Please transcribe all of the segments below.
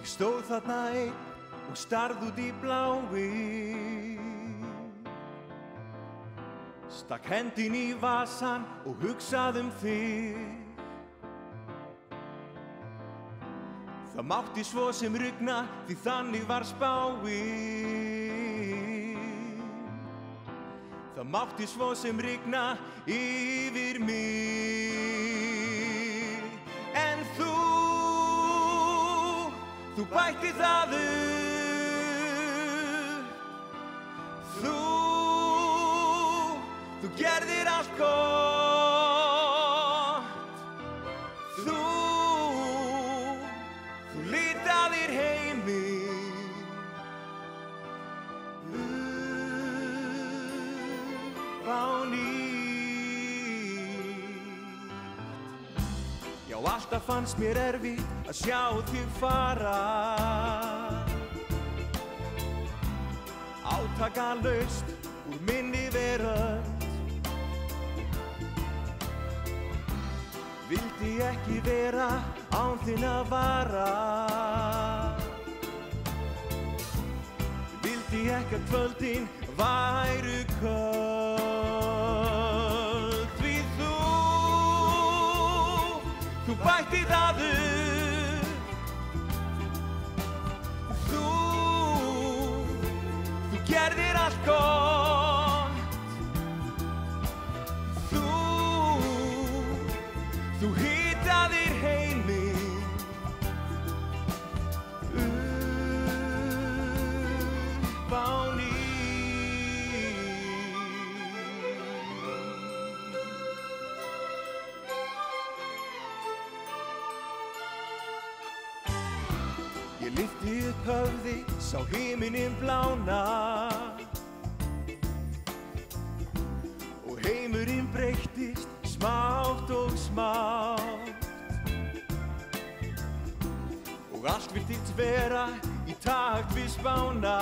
Ég stóð þarna einn og starði út í bláinn. Stakk hendin í vasann og hugsaði þig. Það mátti svo sem rigna því þannig var spáin. Það mátti svo sem rigna yfir mig. En þú bætti það upp. Þú gerðir allt gott. Þú litaðir heiminn upp á nýtt. Já, alltaf fannst mér erfitt að sjá þig fara. Átakalaust úr minni veröld. Vildi ekki vera án þín að vara. Vildi ekki að kvöldin væru köld. Því þú bætti það upp. Þú gerðir allt gott. Þú hitaðir heiminn upp á nýtt. Ég lyfti upp höfði, sá himininn blána og heimurinn breyttist smátt og smátt og allt virtist vera í takt við spána.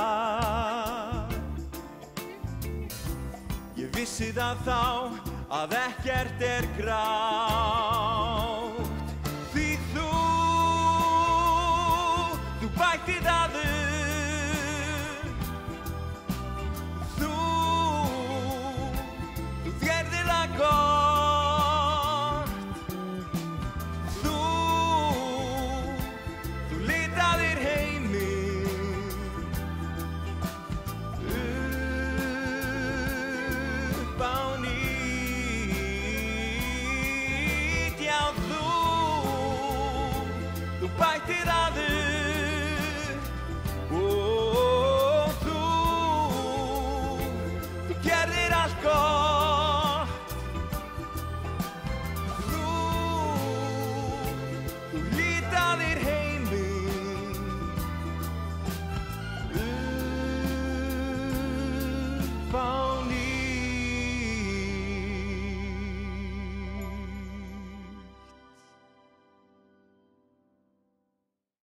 Ég vissi það þá að ekkert grátt. Því þú bætti það upp.